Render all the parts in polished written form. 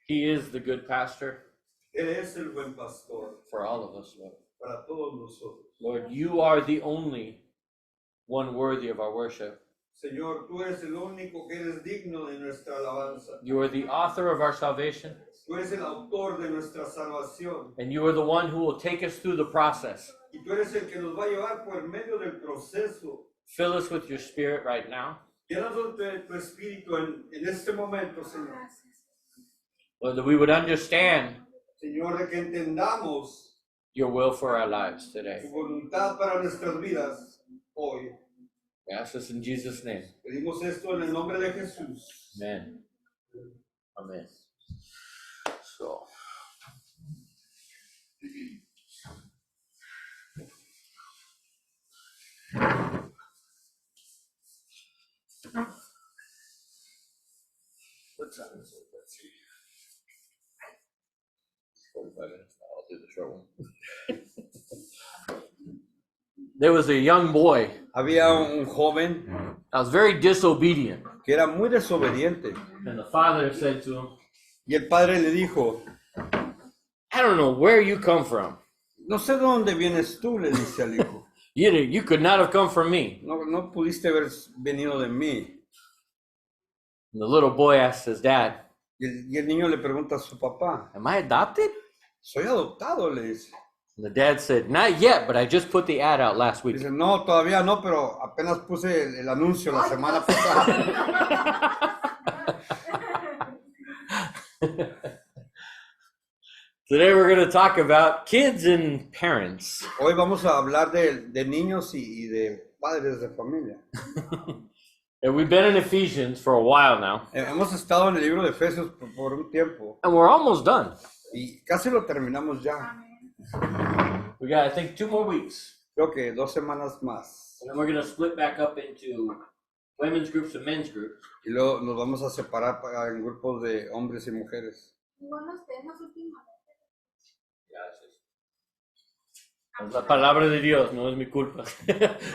He is the good pastor Él es el buen pastor for all of us, Lord. para todos nosotros. Lord, you are the only one worthy of our worship. Señor, tú eres el único que eres digno de nuestra alabanza. You are the author of our salvation, Tú eres el autor de nuestra salvación. and you are the one who will take us through the process. Y tú eres el que nos va a llevar por medio del proceso. Fill us with your spirit right now. Llénanos de tu espíritu en este momento, Señor. Lord, that we would understand Señor, de que entendamos your will for our lives tu today. voluntad para nuestras vidas hoy. We ask this in Jesus' name. Pedimos esto en el nombre de Jesús. Amen. Amen. So. What time is it? Let's see. 45 minutes. I'll do the short one. There was a young boy Había un joven that was very disobedient. que era muy desobediente And the father said to him, y el padre le dijo, I don't know where you come from. no sé de dónde vienes tú, le dice al hijo. You could not have come from me. No pudiste haber venido de mí. And the little boy asked his dad, Y el niño le pregunta a su papá, am I adopted? soy adoptado, le dice. And the dad said, not yet, but I just put the ad out last week. Dice, no, todavía no, pero apenas puse el anuncio la semana pasada. Today we're going to talk about kids and parents. Hoy vamos a hablar de niños y de padres de familia. And we've been in Ephesians for a while now, Hemos estado en el libro de Efesios por un tiempo and we're almost done. y casi lo terminamos ya. We got, I think, 2 more weeks. Creo que 2 semanas más. And then we're going to split back up into women's groups and men's groups. Y luego nos vamos a separar en grupos de hombres y mujeres. Es la palabra de Dios, no es mi culpa.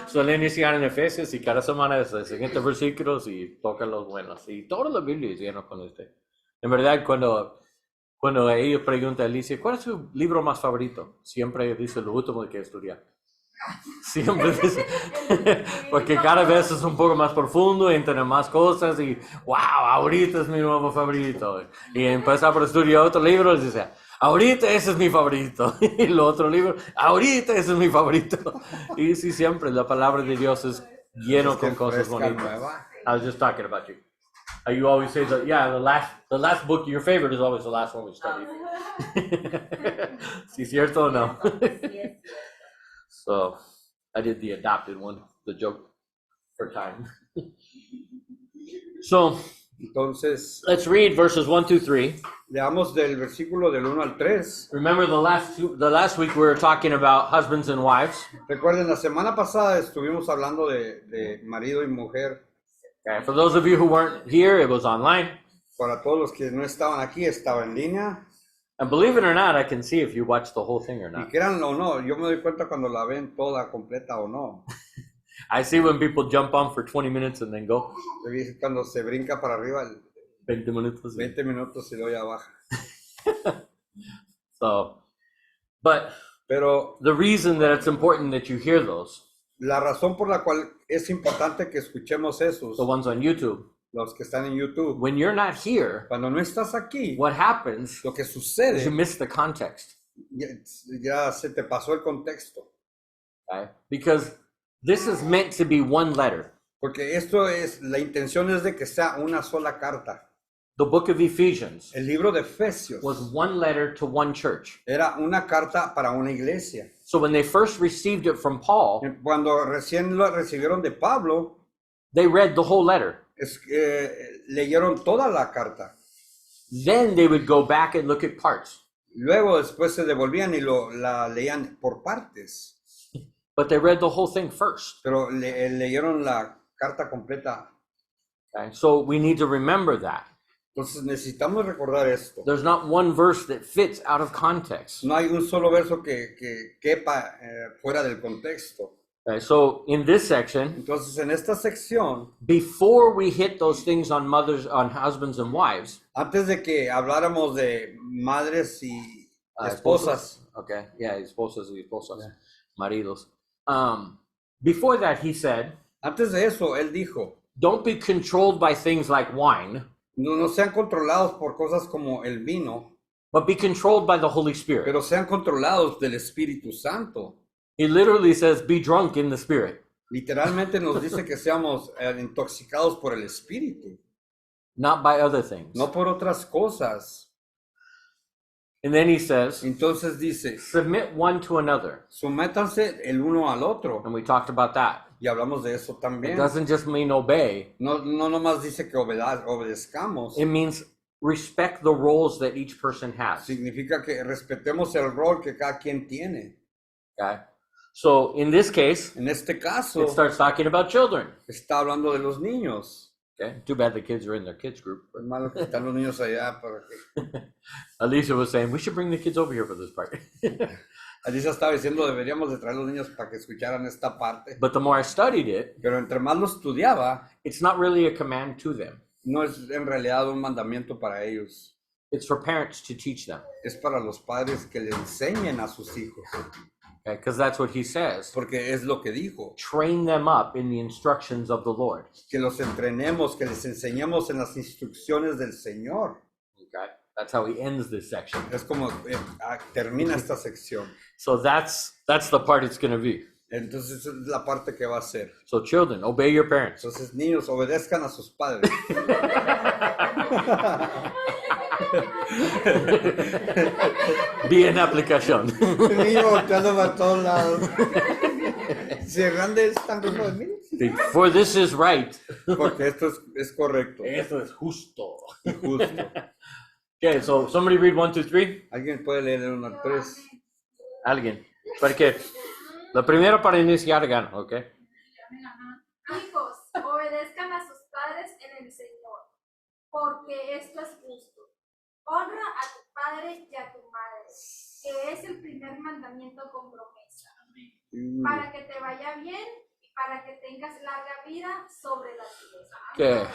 Suele iniciar en Efesios y cada semana es el siguiente versículos y tocan los buenos. Y toda la Biblia es llena con este. En verdad, cuando ellos preguntan a Alicia, ¿cuál es su libro más favorito? Siempre dice lo último que estudiar. Siempre dice, porque cada vez es un poco más profundo, entiende más cosas y wow, ahorita es mi nuevo favorito. Y empieza por estudiar otro libro y dice, ahorita ese es mi favorito. Y el otro libro, ahorita ese es mi favorito. Y sí, siempre la palabra de Dios es lleno con cosas bonitas. I was just talking about you. You always say that, yeah, the last book, your favorite is always the last one we studied. ¿Sí cierto o no? So, I did the adopted one, the joke for time. So, Entonces, let's read verses 1 through 3. leamos del versículo del 1 al 3. Remember the last week we were talking about husbands and wives. Recuerden, la semana pasada estuvimos hablando de marido y mujer. Okay, for those of you who weren't here, it was online. Para todos los que no estaban aquí, estaba en línea. And believe it or not, I can see if you watched the whole thing or Y not. créanlo o no, yo me doy cuenta cuando la ven toda completa o no. I see when people jump on for 20 minutes and then go. Cuando se brinca para arriba, 20 minutos. 20 minutos y luego ya baja. So, but Pero the reason that it's important that you hear those, la razón por la cual es importante que escuchemos esos, the ones on YouTube, los que están en YouTube, when you're not here, cuando no estás aquí, what happens lo que is you sucede, miss the context, ya se te pasó el contexto. okay? Because this is meant to be one letter. Porque esto es, la intención es de que sea una sola carta. The book of Ephesians El libro de Efesios was one letter to one church. era una carta para una iglesia. So when they first received it from Paul, Cuando recién lo recibieron de Pablo, they read the whole letter. Leyeron toda la carta. Then they would go back and look at parts. Luego después se devolvían y la leían por partes. But they read the whole thing first. Pero leyeron la carta completa. Okay? So we need to remember that. Entonces necesitamos recordar esto. There's not one verse that fits out of context. No hay un solo verso que quepa fuera del contexto. Okay, so in this section, Entonces, en esta sección, before we hit those things on mothers, on husbands and wives, antes de que habláramos de madres y esposas, okay, yeah, esposas y esposas, maridos. Before that, he said, antes de eso, él dijo, don't be controlled by things like wine, no sean controlados por cosas como el vino, but be controlled by the Holy Spirit. pero sean controlados del Espíritu Santo. He literally says, be drunk in the Spirit, Literalmente nos dice que seamos intoxicados por el Espíritu, not by other things. no por otras cosas. And then he says, Entonces dice, submit one to another. sométanse el uno al otro. And we talked about that. Y hablamos de eso It también. doesn't just mean obey. No nomás dice que obedezcamos. It means respect the roles that each person has. Significa que respetemos el rol que cada quien tiene. Okay? So in this case, En este caso, it starts talking about children. está hablando de los niños. Okay? Too bad the kids are in their kids group. Es malo que están los niños allá para que... Alicia was saying, we should bring the kids over here for this part. Alicia estaba diciendo, deberíamos de traer los niños para que escucharan esta parte. But the more I studied it, Pero entre más lo estudiaba, it's not really a command to them. no es en realidad un mandamiento para ellos. It's for parents to teach them. Es para los padres que le enseñen a sus hijos. Okay? Because that's what he says. Porque es lo que dijo. Train them up in the instructions of the Lord. Que los entrenemos, que les enseñemos en las instrucciones del Señor. Okay? That's how he ends this section. Es como termina esta sección. So that's the part it's going to be. Entonces es la parte que va a ser. So children, obey your parents. Entonces, niños, obedezcan a sus padres. Be en aplicación. Niño volteando para todos lados. Si grandes están como de mí. For this is right. Porque esto es correcto. Esto es justo. Y justo. Okay, so somebody read 1, 2, 3. ¿Alguien puede leer el 1 al 3? Alguien. Porque la primera para iniciar gana, ¿ok? Hijos, obedezcan a sus padres en el Señor, porque esto es justo. Honra a tu padre y a tu madre, que es el primer mandamiento con promesa, para que te vaya bien y para que tengas larga vida sobre la tierra. Okay.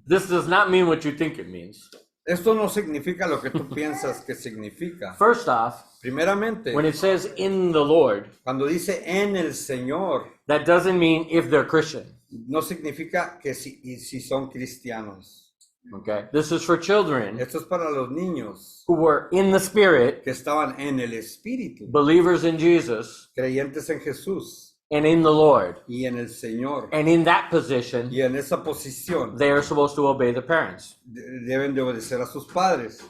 This does not mean what you think it means. Esto no significa lo que tú piensas que significa. First off, Primeramente, when it says in the Lord, cuando dice en el Señor, that doesn't mean if they're Christian. no significa que si son cristianos. Okay? This is for children Esto es para los niños who were in the Spirit, que estaban en el Espíritu, believers in Jesus, creyentes en Jesús and in the Lord. y en el Señor. And in that position, Y en esa posición they are supposed to obey the parents. deben de obedecer a sus padres.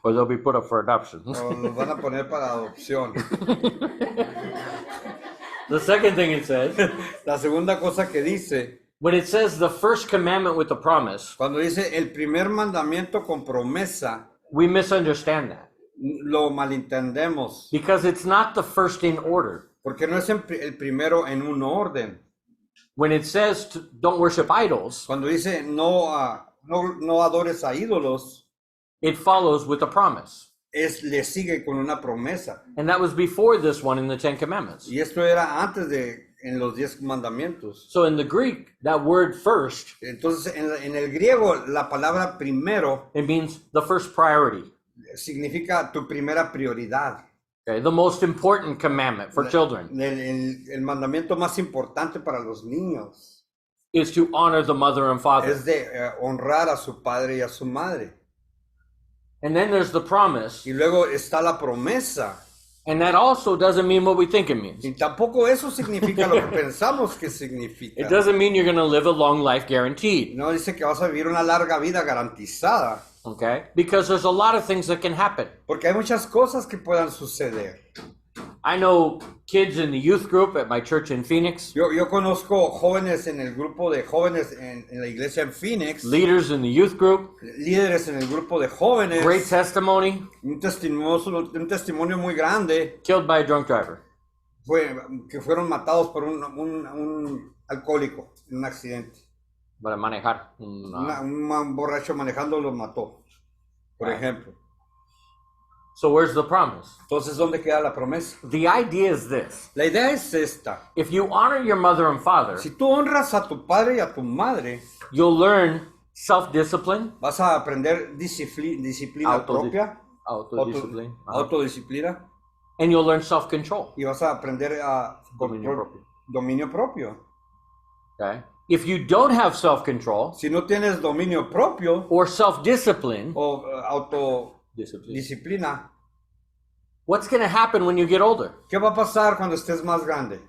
Or they'll be put up for adoption. O los van a poner para adopción. The second thing it says, La segunda cosa que dice, when it says the first commandment with the promise, cuando dice el primer mandamiento con promesa, we misunderstand that. lo malentendemos. Because it's not the first in order. Porque no es el primero en un orden. When it says don't worship idols, Cuando dice no adores a ídolos, it follows with a promise. le sigue con una promesa. And that was before this one in the Ten Commandments. Y esto era antes en los 10 mandamientos. So in the Greek, that word first, Entonces, en el griego, la palabra primero it means the first priority. significa tu primera prioridad. Okay, the most important commandment for children El mandamiento más importante para los niños is to honor the mother and father. es de honrar a su padre y a su madre. And then there's the promise. Y luego está la promesa. And that also doesn't mean what we think it means. Y tampoco eso significa lo que pensamos que significa. It doesn't mean you're going to live a long life guaranteed. No dice que vas a vivir una larga vida garantizada. Okay? Because there's a lot of things that can happen. Porque hay muchas cosas que puedan suceder. I know kids in the youth group at my church in Phoenix, Yo conozco jóvenes en el grupo de jóvenes en la iglesia en Phoenix, leaders in the youth group, líderes en el grupo de jóvenes, great testimony, un testimonio muy grande, killed by a drunk driver. que fueron matados por un alcohólico en un accidente. Para manejar. Un borracho manejando los mató, por ejemplo. So where's the promise? Entonces, ¿dónde queda la promesa? The idea is this. La idea es esta. If you honor your mother and father, Si tú honras a tu padre y a tu madre, you'll learn self-discipline, vas a aprender disciplina propia, autodiscipline, autodisciplina, and you'll learn self-control. y vas a aprender a dominio propio. Okay? If you don't have self-control Si no tienes dominio propio or self-discipline, o autodisciplina, what's going to happen when you get older? ¿qué va a pasar cuando estés más grande?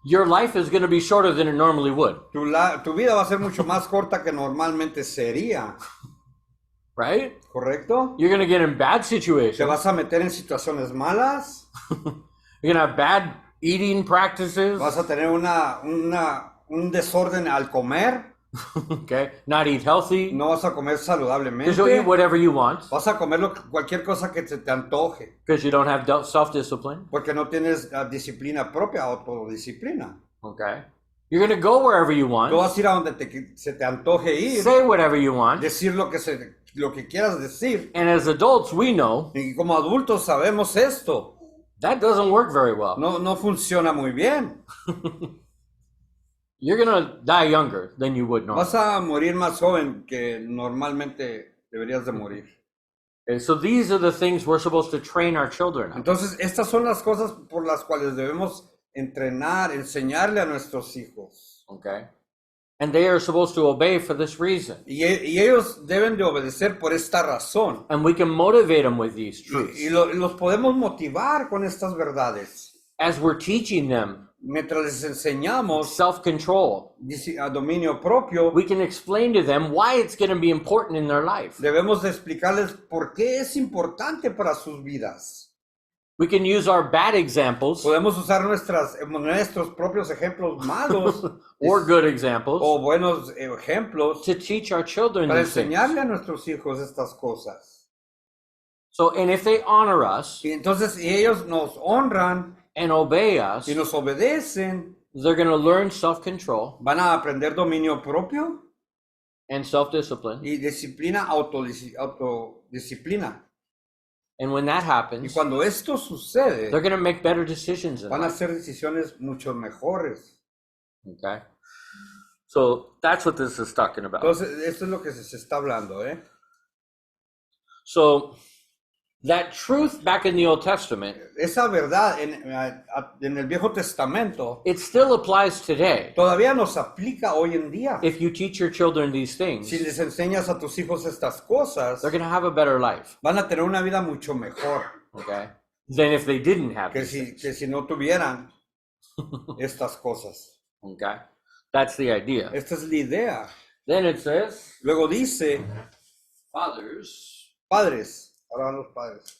Your life is going to be shorter than it normally would, Tu vida va a ser mucho más corta que normalmente sería, right? ¿correcto? You're going to get in bad Te situations. vas a meter en situaciones malas, You're going to have bad eating practices, vas a tener un desorden al comer, okay? Not eat healthy, no vas a comer because you'll eat saludablemente, whatever you want, vas a comer cualquier cosa que se te antoje, because you don't have self-discipline, porque no tienes disciplina propia, autodisciplina. okay? You're going to go wherever you Tú want, vas a ir a donde se te antoje ir, say whatever you want, decir lo que quieras decir. and as adults, we know Y como adultos sabemos esto. that doesn't work very well. No funciona muy bien. You're going to die younger than you would normally. Vas a morir más joven que normalmente deberías de morir. Okay, so these are the things we're supposed to train our children on. Entonces, estas son las cosas por las cuales debemos entrenar, enseñarle a nuestros hijos. Okay? And they are supposed to obey for this reason. Y ellos deben de obedecer por esta razón. And we can motivate them with these truths. Y los podemos motivar con estas verdades. As we're teaching them Mientras les enseñamos self-control, a dominio propio, we can explain to them why it's going to be important in their life. debemos de explicarles por qué es importante para sus vidas. We can use our bad examples Podemos usar nuestros propios ejemplos malos or good examples o buenos ejemplos to teach our children para these things. enseñarle a nuestros hijos estas cosas. So, and if they honor us Y entonces, si ellos nos honran and obey us, y nos obedecen, they're going to learn self-control van a aprender dominio propio and self-discipline. y disciplina, autodisciplina. And when that Y happens, cuando esto sucede, they're going to make better decisions in van a life. hacer decisiones mucho mejores. Okay? So that's what this is talking about. Entonces, esto es lo que se está hablando, ¿eh? So that truth back in the Old Testament, Esa verdad en el Viejo Testamento it still applies today. todavía nos aplica hoy en día. If you teach your children these things, Si les enseñas a tus hijos estas cosas, they're going to have a better life, van a tener una vida mucho mejor okay, than if they didn't have que these things. si no tuvieran estas cosas. Okay? That's the idea. Esta es la idea. Then it says, Luego dice, fathers, padres, ahora van los padres.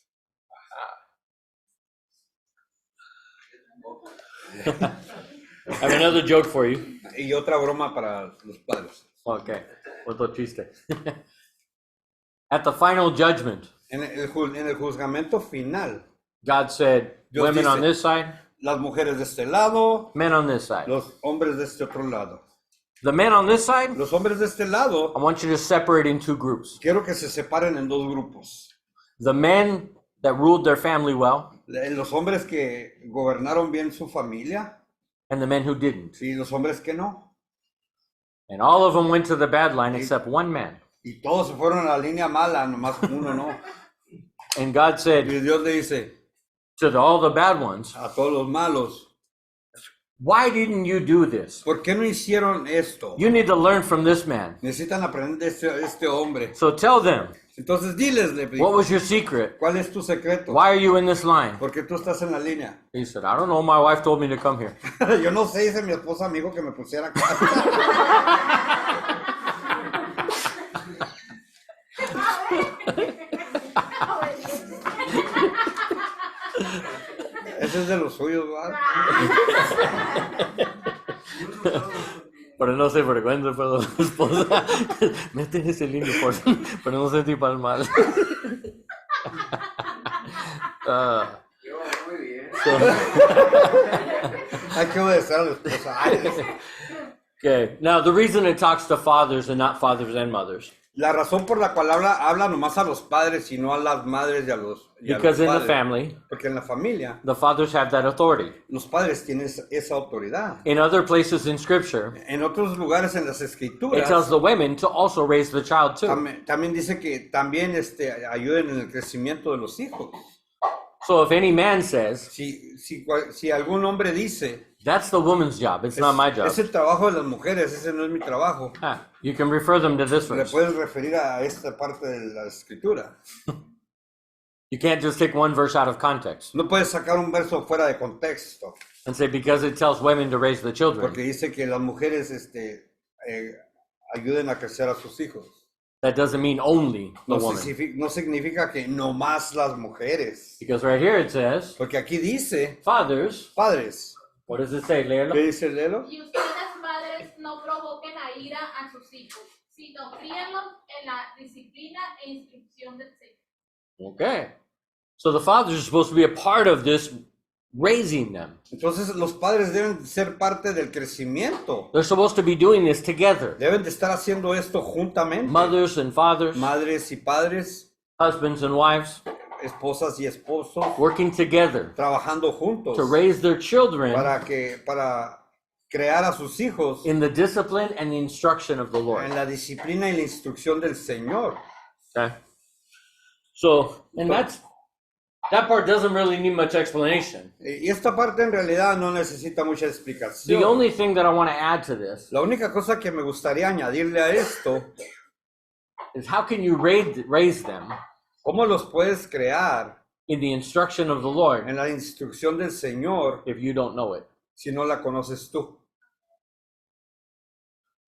I have another joke for you. Y otra broma para los padres. Okay, otro chiste. At the final judgment, En el juzgamento final, God said, Dios women dice, on this side, las mujeres de este lado, men on this side. los hombres de este otro lado. The men on this side, Los hombres de este lado, I want you to separate in two groups. quiero que se separen en dos grupos. The men that ruled their family well, Los hombres que gobernaron bien su familia and the men who didn't. y los hombres que no. And all of them went to the bad line except one man. Y todos se fueron a la línea mala, nomás uno no. And God said Y Dios le dice to all the bad ones, a todos los malos, why didn't you do this? ¿por qué no hicieron esto? You need to learn from this man. Necesitan aprender de este hombre. So tell them, Entonces diles, le what dijo, was your secret? ¿cuál es tu secreto? Why are you in this line? ¿Por qué tú estás en la línea? He said, I don't know, my wife told me to come here. Yo no sé, dice mi esposa amigo que me pusiera acá. Ese es de los suyos, ¿verdad? Pero no se frecuenta, perdón, esposa. Mete ese línea, por pero no sentí para el mal. Muy bien. Hay que obedecer a la esposa. Ay, Okay, now the reason it talks to fathers and not fathers and mothers La razón por la cual habla nomás a los padres y no a las madres y a los Because in the padres. family, Porque en la familia, the fathers have that authority. los padres tienen esa autoridad. In other places in Scripture, En otros lugares en las it escrituras, tells the women to also raise the child too. también dice que también ayuden en el crecimiento de los hijos. So if any man says, Si algún hombre dice, that's the woman's job, it's not my job, es el trabajo de las mujeres, ese no es mi trabajo, you can refer them to this le verse. puedes referir a esta parte de la escritura. You can't just take one verse out of context No puedes sacar un verso fuera de contexto, and say because it tells women to raise the children, porque dice que las mujeres ayuden a crecer a sus hijos. that doesn't mean only the woman. No significa que no más las mujeres, Because right here it says, porque aquí dice, fathers, padres, what does it say, Léelo? ¿qué dice Lelo? Y ustedes, madres, no provoquen a ira a sus hijos, sino críenlos en la disciplina e instrucción del Señor. Okay. So the fathers are supposed to be a part of this raising them. Entonces los padres deben ser parte del crecimiento, They're supposed to be doing this together. deben de estar haciendo esto juntamente, Mothers and fathers, madres y padres, husbands and wives, esposas y esposos, working together trabajando juntos to raise their children para crear a sus hijos in the discipline and the instruction of the Lord. en la disciplina y la instrucción del Señor. Okay. So, and that part doesn't really need much explanation. Y esta parte en realidad no necesita mucha The explicación. only thing that I want to add to this La única cosa que me gustaría añadirle a esto, is how can you raise them ¿cómo los puedes crear in the instruction of the Lord en la instrucción del Señor if you don't know it? si no la conoces tú?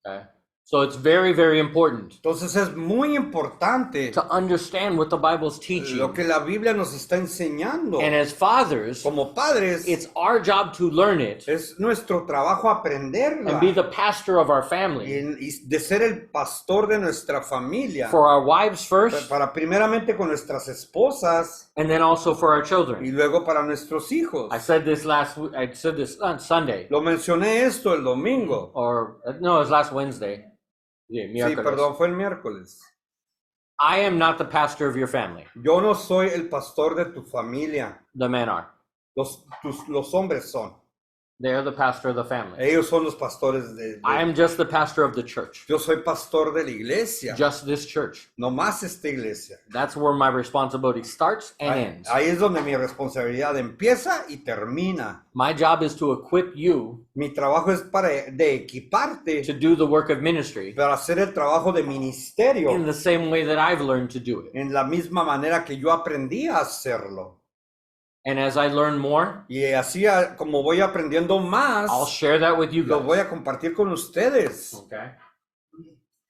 Okay. So it's very, very important Entonces es muy importante to understand what the Bible's teaching. lo que la Biblia nos está enseñando. And as fathers, Como padres, it's our job to learn it es nuestro trabajo aprenderla and be the pastor of our family. y de ser el pastor de nuestra familia. For our wives first, Para primeramente con nuestras esposas and then also for our y children. luego para nuestros hijos. I said this on Sunday, Lo mencioné esto el domingo. or no, it was last Wednesday. Yeah, Sí, miércoles. perdón, fue el miércoles. I am not the pastor of your family. Yo no soy el pastor de tu familia. The men are. Los hombres son. They are the pastor of the family. Ellos son los pastores I am just the pastor of the church. Yo soy pastor de la iglesia. Just this church. No más esta iglesia. That's where my responsibility starts and ends. Ahí es donde mi responsabilidad empieza y termina. My job is to equip you Mi trabajo es de equiparte to do the work of ministry para hacer el trabajo de ministerio in the same way that I've learned to do it. en la misma manera que yo aprendí a hacerlo. And as I learn more, Y así como voy aprendiendo más, I'll share that with you lo voy guys. a compartir con ustedes. Okay?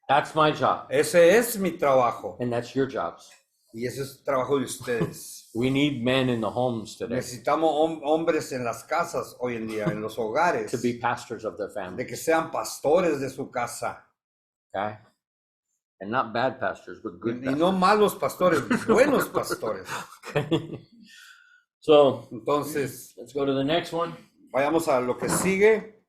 That's my job, Ese es mi trabajo and that's your jobs. y ese es el trabajo de ustedes. We need men in the homes today Necesitamos hombres en las casas hoy en día, en los hogares, to be pastors of their de family. que sean pastores de su casa. Okay? And not bad pastors, but Y good y no malos pastores, buenos pastores. pastors. So, Entonces, let's go to the next one. vayamos a lo que sigue.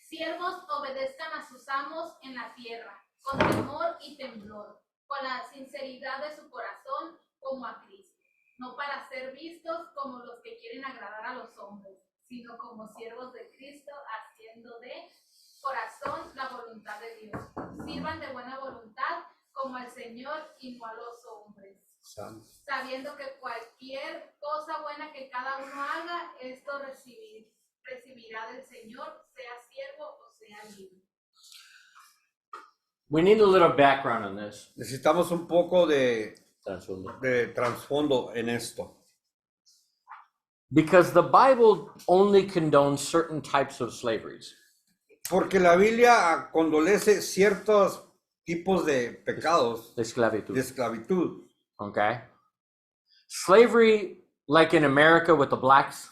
Siervos, obedezcan a sus amos en la tierra, con temor y temblor, con la sinceridad de su corazón, como a Cristo, no para ser vistos como los que quieren agradar a los hombres, sino como siervos de Cristo, haciendo de corazón la voluntad de Dios. Sirvan de buena voluntad como al Señor y no a los hombres, sabiendo que cualquier cosa buena que cada uno haga, esto recibirá del Señor, sea siervo o sea libre. We need a little background on this. Necesitamos un poco de Trasfondo. trasfondo en esto. Because the Bible only condones certain types of slaveries. Porque la Biblia condolece ciertos tipos de pecados De esclavitud. de esclavitud. Okay? Slavery, like in America with the blacks,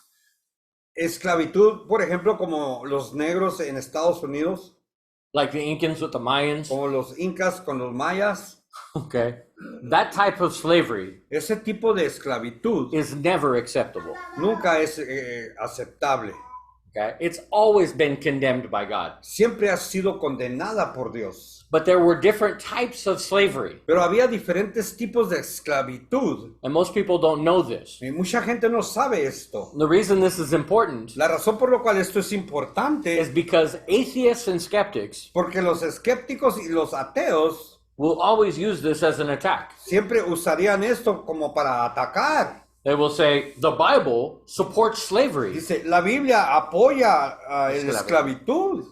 Esclavitud, por ejemplo, como los negros en Estados Unidos, like the Incans with the Mayans, como los incas con los mayas, Okay? That type of slavery Ese tipo de esclavitud is never acceptable. nunca es aceptable. Okay? It's always been condemned by God. Siempre ha sido condenada por Dios. But there were different types of slavery, Pero había diferentes tipos de esclavitud. and most people don't know this. Y mucha gente no sabe esto. The reason this is important La razón por la cual esto es importante is because atheists and skeptics porque los escépticos y los ateos will always use this as an attack. siempre usarían esto como para atacar. They will say, the Bible supports slavery. Dice, la Biblia apoya la esclavitud.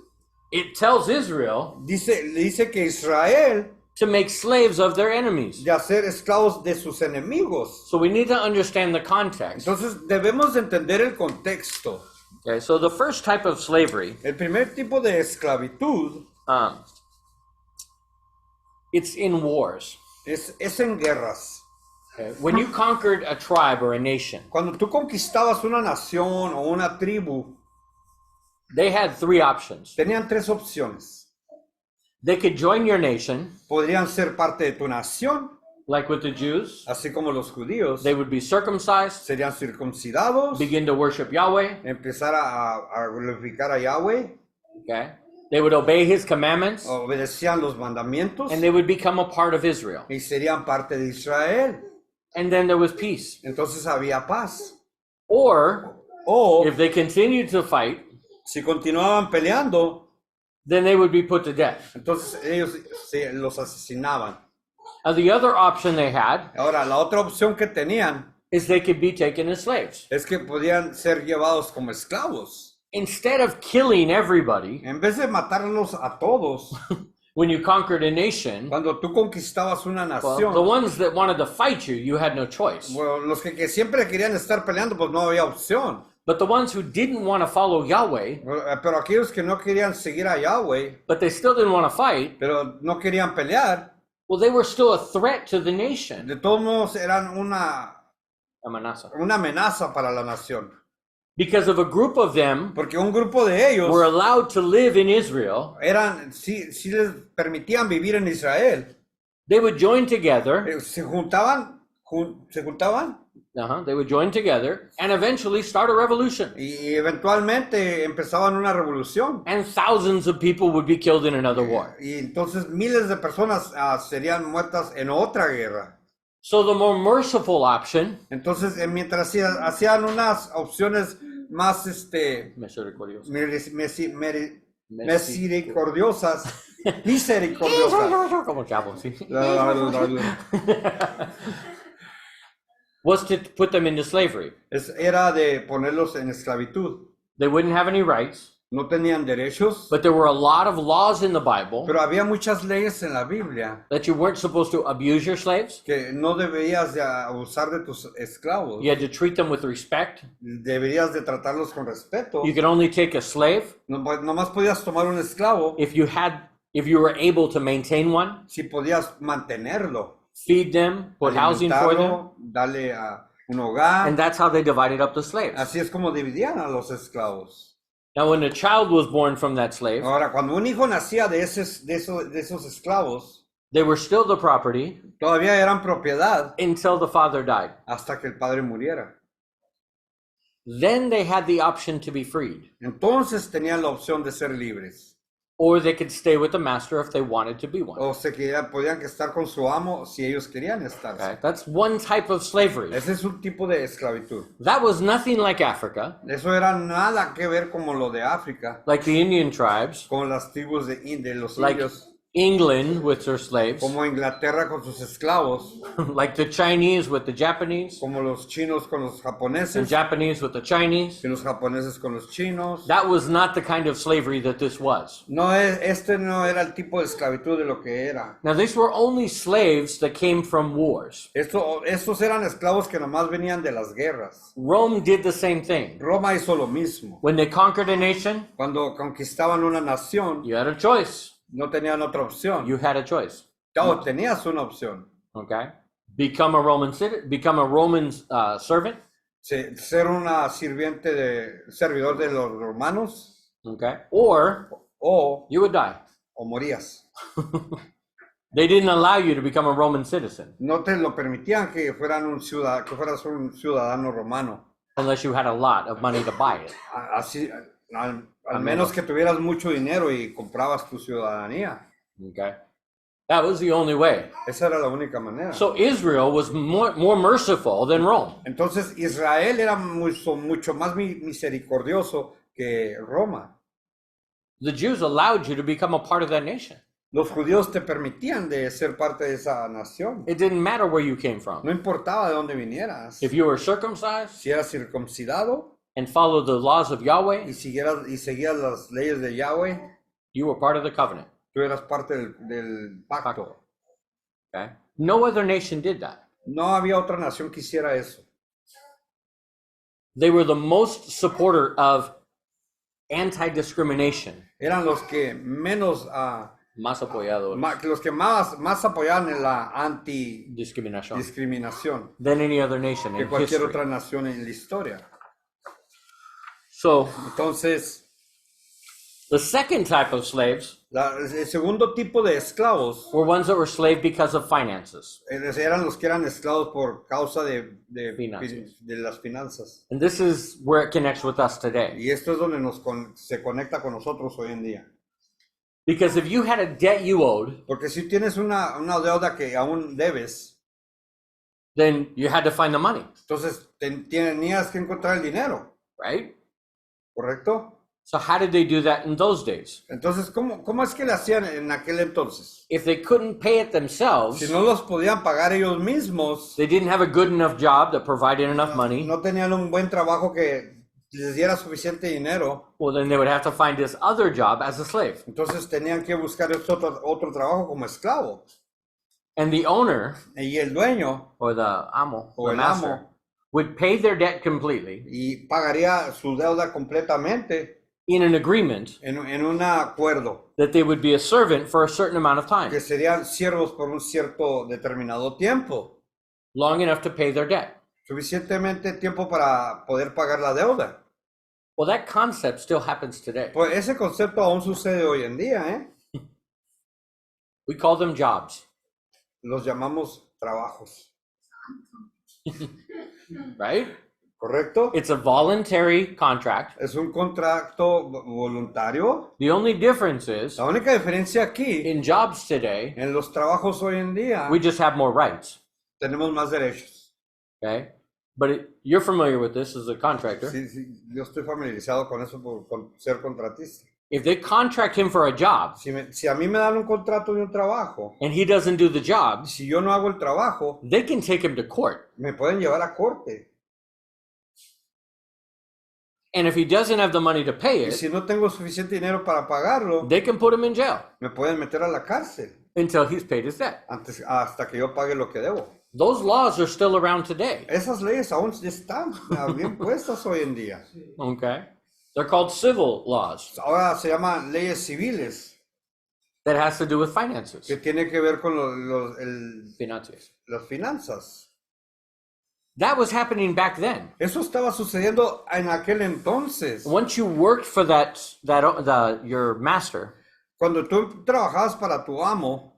It tells Israel Dice que Israel to make slaves of their enemies. de hacer esclavos de sus enemigos. So we need to understand the context. Entonces debemos de entender el contexto. Okay, so the first type of slavery, El primer tipo de esclavitud it's in wars. es en guerras. Okay? When you conquered a tribe or a nation, Cuando tú conquistabas una nación o una tribu, they had three options. tenían tres opciones. They could join your nation, Podrían ser parte de tu nación, like with the Jews. así como los judíos. They would be circumcised, Serían circuncidados, begin to worship Yahweh. empezar a glorificar a Yahweh, Okay? They would obey his commandments, obedecían los mandamientos and they would become a part of Israel. y serían parte de Israel. And then there was peace. Entonces había paz. Or O if they continued to fight, si continuaban peleando, then they would be put to death. entonces ellos los asesinaban. Now, the other option they had Ahora, la otra opción que tenían is they could be taken as slaves. es que podían ser llevados como esclavos. Instead of killing everybody, En vez de matarlos a todos, when you conquered a nation, cuando tú conquistabas una well, the nación, ones that wanted to fight you, you had no choice. bueno, los que siempre querían estar peleando, pues no había opción. But the ones who didn't want to follow Yahweh, Pero aquellos que no querían seguir a Yahweh, but they still didn't want to fight, pero no querían pelear, well, they were still a threat to the nation. de todos modos eran una Amenaza. amenaza para la nación. Because of a group of them Porque un grupo de ellos were allowed to live in Israel, sí les permitían vivir en Israel. they would join together. Se juntaban, They would join together and eventually start a revolution. y eventualmente empezaban una revolución. And thousands of people would be killed in another war. Y entonces miles de personas serían muertas en otra guerra. So the more merciful option, Entonces, mientras hacían unas opciones más misericordioso. misericordiosas, Como chavo, sí. Was to put them into slavery. Era de ponerlos en esclavitud. They wouldn't have any rights, No tenían derechos, but there were a lot of laws in the Bible pero había muchas leyes en la Biblia that you weren't supposed to abuse your slaves. que no deberías de abusar de tus esclavos. You had to treat them with respect. Deberías de tratarlos con respeto. You could only take a slave Nomás podías tomar un esclavo if you were able to maintain one, si podías mantenerlo, feed them, put housing for them, alimentarlo, darle a un hogar. and that's how they divided up the slaves. Así es como dividían a los esclavos. Now, when a child was born from that slave, Ahora, cuando un hijo nacía de esos esclavos, they were still the property todavía eran propiedad until the father died. hasta que el padre muriera. Then they had the option to be freed, Entonces tenían la opción de ser libres. or they could stay with the master if they wanted to be one. O podían estar con su amo si ellos querían estar. Okay? That's one type of slavery. Ese es un tipo de esclavitud. That was nothing like Africa, Eso era nada que ver como lo de África, like the Indian tribes, con las tribus de los like indios, England with their slaves, como Inglaterra con sus esclavos, like the Chinese with the Japanese, como los chinos con los and japoneses, Japanese with the Chinese. y los japoneses con los chinos. That was not the kind of slavery that this was. Este no era el tipo de esclavitud de lo que era. Now, these were only slaves that came from wars. Estos eran esclavos que nomás venían de las guerras. Rome did the same thing. Roma hizo lo mismo. When they conquered a nation, Cuando conquistaban una nación, you had a choice. no tenían otra opción. You had a choice. No, tenías una opción. Okay? Become a Roman servant. Ser una servidor de los romanos, Okay? Or o you would die. morías. They didn't allow you to become a Roman citizen No te lo permitían que fueras un ciudadano romano. unless you had a lot of money to buy it. Así, al menos que tuvieras mucho dinero y comprabas tu ciudadanía. Okay? That was the only way. Esa era la única manera. So Israel was more merciful than Rome. Entonces Israel era mucho más misericordioso que Roma. The Jews allowed you to become a part of that nation. Los judíos te permitían de ser parte de esa nación. It didn't matter where you came from. No importaba de dónde vinieras. If you were circumcised Si eras circuncidado and followed the laws of Yahweh, y seguías las leyes de Yahweh, you were part of the covenant. tú eras parte del pacto. Okay? No other nation did that. No había otra nación que hiciera eso. They were the most supporter of anti-discrimination. Eran los que menos, Más apoyados. los que más apoyaban en la Discriminación. antidiscriminación Than any other nation que in cualquier history. otra nación en la historia. So Entonces, the second type of slaves el segundo tipo de esclavos were ones that were slave because of finances. eran los que eran esclavos por causa de Finanzas. las finanzas. And this is where it connects with us today. Y esto es donde se conecta con nosotros hoy en día. Because if you had a debt you owed, Porque si tienes una deuda que aún debes, then you had to find the money, entonces tenías que encontrar el dinero, right? ¿correcto? So how did they do that in those days? Entonces, ¿cómo es que le hacían en aquel entonces? If they couldn't pay it themselves, Si no los podían pagar ellos mismos, they didn't have a good enough job that provided enough money, no tenían un buen trabajo que les diera suficiente dinero, well, then they would have to find this other job as a slave. entonces tenían que buscar otro trabajo como esclavo. And the owner, Y el dueño or the amo, o the el master, amo would pay their debt completely y pagaría su deuda completamente in an agreement en un acuerdo, that they would be a servant for a certain amount of time, que serían siervos por un cierto determinado tiempo, long enough to pay their debt. suficientemente tiempo para poder pagar la deuda. Well, that concept still happens today. Pues ese concepto aún sucede hoy en día, ¿eh? We call them jobs, Los llamamos trabajos, right? ¿correcto? It's a voluntary contract. Es un contrato voluntario. The only difference is, La única diferencia aquí, in jobs today, en los trabajos hoy en día, we just have more rights, tenemos más derechos. okay? But you're familiar with this as a contractor. Sí, yo estoy familiarizado con eso con ser contratista. If they contract him for a job Si a mí me dan un contrato de un trabajo, and he doesn't do the job, si yo no hago el trabajo, they can take him to court. me pueden llevar a corte. And if he doesn't have the money to pay Y it, si no tengo suficiente dinero para pagarlo, they can put him in jail me pueden meter a la cárcel until he's paid his debt. hasta que yo pague lo que debo. Those laws are still around today, Esas leyes aún están bien puestas hoy en día. okay? They're called civil laws. Ahora se llaman leyes civiles, That has to do with finances. que tiene que ver con Finances. las finanzas. That was happening back then. Eso estaba sucediendo en aquel entonces. Once you worked for your master Cuando tú trabajabas para tu amo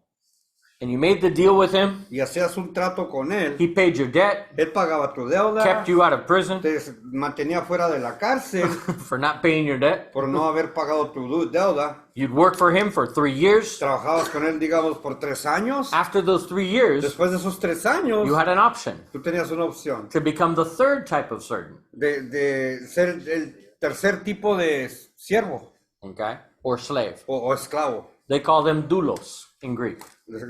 and you made the deal with him, y hacías un trato con él, he paid your debt, él pagaba tu deuda, kept you out of prison te mantenía fuera de la cárcel for not paying your debt. por no haber pagado tu deuda. You'd work for him for 3 years. Trabajabas con él, digamos, por 3 años. After those 3 years, Después de esos 3 años, you had an option tú tenías una opción to become the third type of servant, de ser el tercer tipo de siervo okay, or slave. o esclavo. They call them doulos in Greek.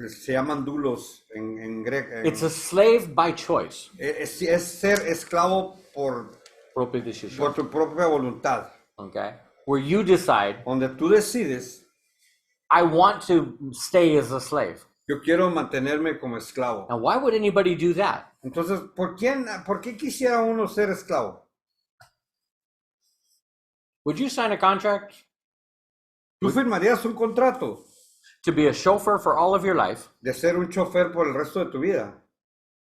Se llaman dulos en greco. It's a slave by choice. Es ser esclavo por Propia decisión, por tu propia voluntad, okay, where you decide, donde tú decides, I want to stay as a slave. yo quiero mantenerme como esclavo. Now, why would anybody do that? Entonces, ¿por qué quisiera uno ser esclavo? Would you sign a contract ¿Tú firmarías un contrato to be a chauffeur for all of your life de ser un chofer por el resto de tu vida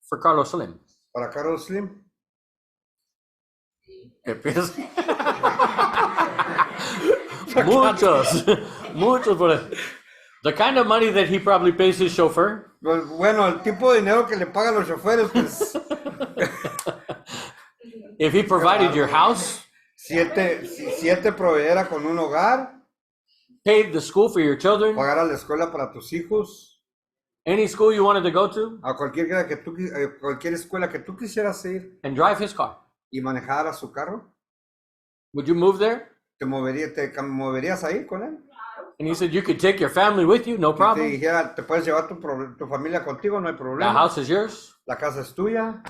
for Carlos Slim? para Carlos Slim? Muchos por eso. The kind of money that he probably pays his chauffeur. Pues, bueno, el tipo de dinero que le pagan los choferes, pues If he provided your house, si él te proveyera con un hogar, paid the school for your children, pagara la escuela para tus hijos, any school you wanted to go to, a cualquier escuela que tú quisieras ir and drive his car, y manejara su carro, would you move there? te moverías ahí con él. And he said, you could take your family with you, no Y te problem. dijera, te puedes llevar tu familia contigo, no hay The problema. house is yours. La casa es tuya.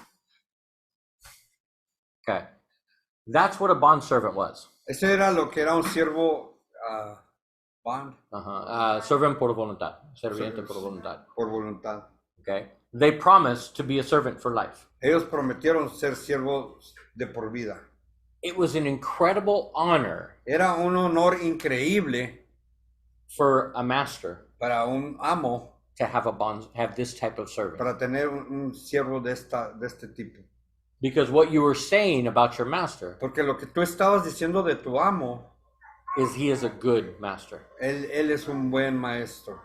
Okay. That's what a bond servant was. Ese era lo que era un siervo bond, Servant por voluntad. Serviente por voluntad. por voluntad. Okay. They promised to be a servant for life. Ellos prometieron ser siervos de por vida. It was an incredible honor Era un honor increíble for a master para un amo to have this type of servant. para tener un siervo de este tipo. Because what you were saying about your master Porque lo que tú estabas diciendo de tu amo, is he is a good master, él es un buen maestro,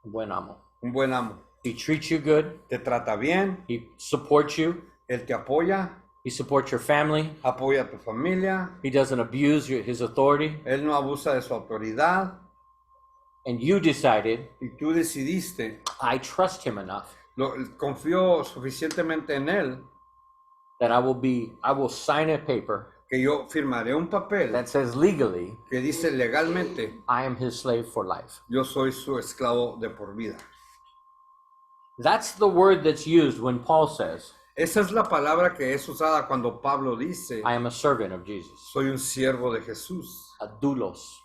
un buen amo. un buen amo. He treats you good. Te trata bien, He supports you. él te apoya, He supports your family. apoya a tu familia, He doesn't abuse his authority. él no abusa de su autoridad And you decided, y tú decidiste, I trust him enough confío suficientemente en él that I will sign a paper que yo firmaré un papel that says legally, que dice legalmente, I am his slave for life. yo soy su esclavo de por vida. That's the word that's used when Paul says, Esa es la palabra que es usada cuando Pablo dice, I am a servant of Jesus. soy un siervo de Jesús, A doulos.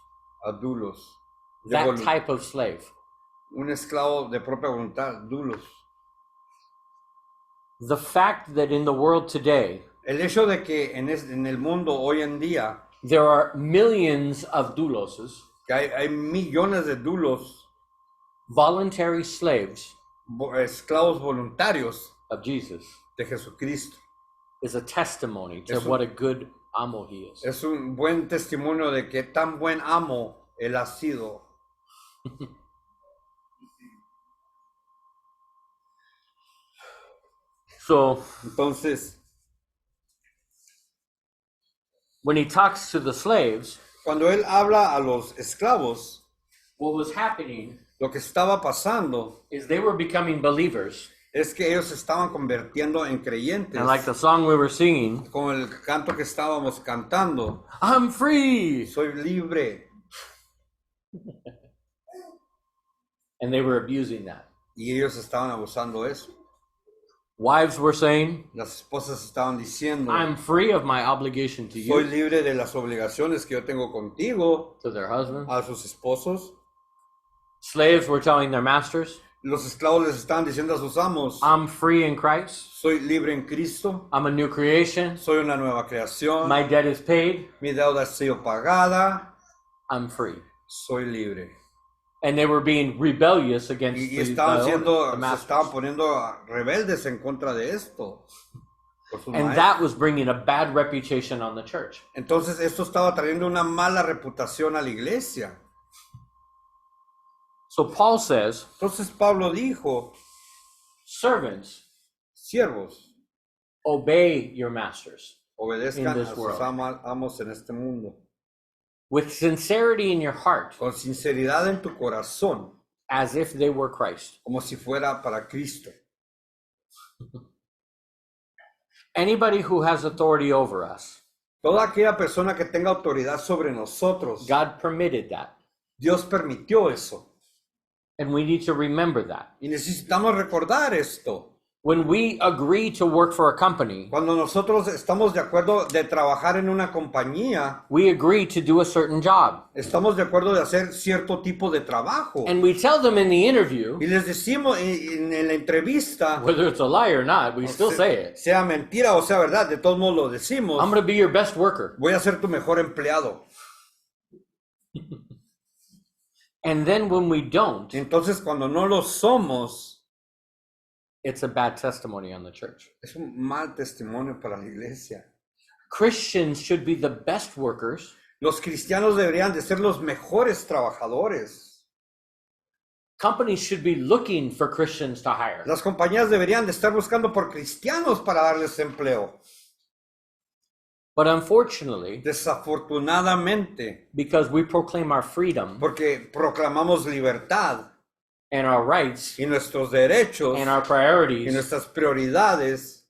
adulos, de That type of slave. un esclavo de propia voluntad, dulos. The fact that in the world today, El hecho de que en el mundo hoy en día there are millions of douloses, que hay millones de dulos, voluntary slaves esclavos voluntarios of Jesus, de Jesucristo, is a testimony to Eso- what a good amo he is. es un buen testimonio de que tan buen amo él ha sido. So Entonces, when he talks to the slaves, cuando él habla a los esclavos, what was happening lo que estaba pasando is they were becoming believers. es que ellos se estaban convirtiendo en creyentes. And like the song we were singing, Con el canto que estábamos cantando, I'm free. soy libre. And they were abusing that. Y ellos estaban abusando de eso. Wives were saying, Las esposas estaban diciendo, I'm free of my obligation to soy you, libre de las obligaciones que yo tengo contigo, to their husbands. a sus esposos. Slaves were telling their masters, Los esclavos les estaban diciendo a sus amos, I'm free in Christ. soy libre en Cristo, I'm a new creation. soy una nueva creación, My debt is paid. mi deuda ha sido pagada, I'm free. soy libre. And they were being rebellious against Y the se masters. estaban poniendo rebeldes en contra de esto. por sus And maestros. that was bringing a bad reputation on the church. Entonces esto estaba trayendo una mala reputación a la iglesia. So Paul says, Entonces Pablo dijo, servants, siervos, obey your masters obedezcan In this a sus world. amos en este mundo. with sincerity in your heart, Con sinceridad en tu corazón, as if they were Christ. como si fuera para Cristo. Anybody who has authority over us, Toda aquella persona que tenga autoridad sobre nosotros, God permitted that. Dios permitió eso. And we need to remember that. Y necesitamos recordar esto. When we agree to work for a company, Cuando nosotros estamos de acuerdo de trabajar en una compañía, we agree to do a certain job. estamos de acuerdo de hacer cierto tipo de trabajo. And we tell them in the interview, Y les decimos en la entrevista, whether it's a lie or not, we still say it. sea mentira o sea verdad, de todos modos lo decimos, I'm going to be your best worker. voy a ser tu mejor empleado. And then when we don't, Entonces cuando no lo somos, it's a bad testimony on the church. es un mal testimonio para la iglesia. Christians should be the best workers Los cristianos deberían de ser los mejores trabajadores companies should be looking for Christians to hire. Las compañías deberían de estar buscando por cristianos para darles empleo. But unfortunately, Desafortunadamente, because we proclaim our freedom porque proclamamos libertad and our rights y nuestros derechos and our y priorities, nuestras prioridades,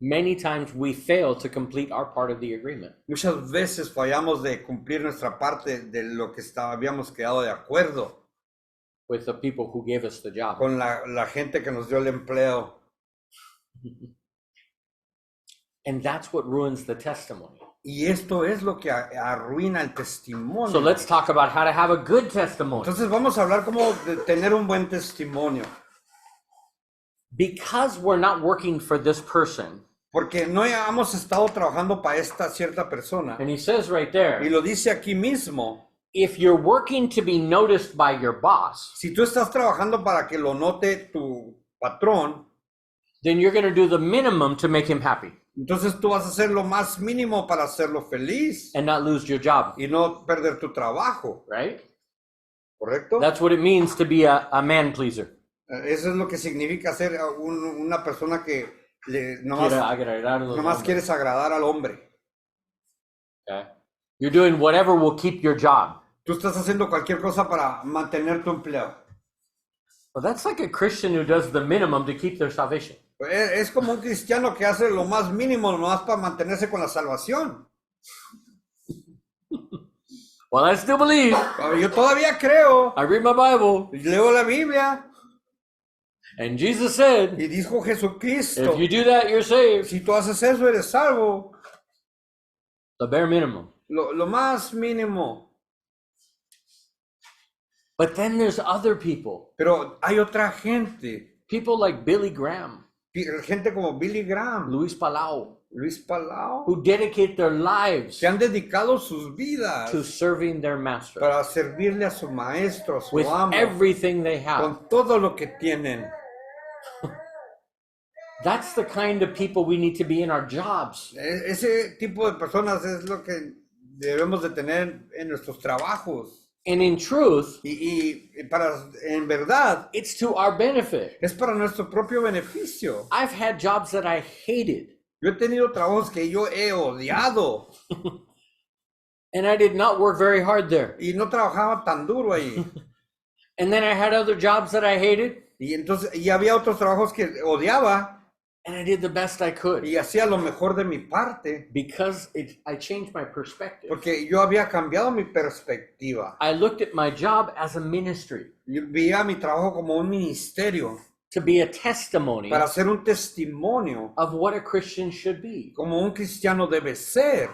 many times we fail to complete our part of the agreement. muchas veces fallamos de cumplir nuestra parte de lo que habíamos quedado de acuerdo With the people who gave us the job. con la gente que nos dio el empleo. And that's what ruins the testimony. Y esto es lo que arruina el testimonio. So let's talk about how to have a good testimony. Entonces vamos a hablar cómo de tener un buen testimonio. Because we're not working for this person, Porque no hemos estado trabajando para esta cierta persona. and he says right Y there, lo dice aquí mismo. if you're working to be noticed by your boss, Si tú estás trabajando para que lo note tu patrón, then you're going to do the minimum to make him happy entonces tú vas a hacer lo más mínimo para hacerlo feliz and not lose your job, y no perder tu trabajo, right? ¿correcto? That's what it means to be a man pleaser. Eso es lo que significa ser una persona que nomás Quiere agradar a los nomás hombres, quieres agradar al hombre. okay? You're doing whatever will keep your job. Tú estás haciendo cualquier cosa para mantener tu empleo. Well, that's like a Christian who does the minimum to keep their salvation. Es como un cristiano que hace lo más mínimo nomás para mantenerse con la salvación. Well, I still believe. Pero yo todavía creo, I read my Bible. leo la Biblia And Jesus said, y dijo Jesucristo, if you do that, you're saved. si tú haces eso eres salvo, The bare minimum. lo más mínimo. But then there's other people. Pero hay otra gente, People like Billy Graham, gente como Billy Graham, Luis Palau, Luis Palau, who dedicate their lives que han dedicado sus vidas to serving their master para servirle a su maestro, a su with amo, everything they have. con todo lo que tienen. That's the kind of people we need to be in our jobs. Ese tipo de personas es lo que debemos de tener en nuestros trabajos. And in truth, Y en verdad, it's to our benefit. es para nuestro propio beneficio. I've had jobs that I hated, Yo he tenido trabajos que yo he odiado and I did not work very hard there. y no trabajaba tan duro ahí. And then I had other jobs that I hated, Y había otros trabajos que odiaba and I did the best I could y hacía lo mejor de mi parte because I changed my perspective. porque yo había cambiado mi perspectiva. I looked at my job as a ministry, Yo veía mi trabajo como un ministerio to be a testimony para ser un testimonio of what a Christian should be. como un cristiano debe ser.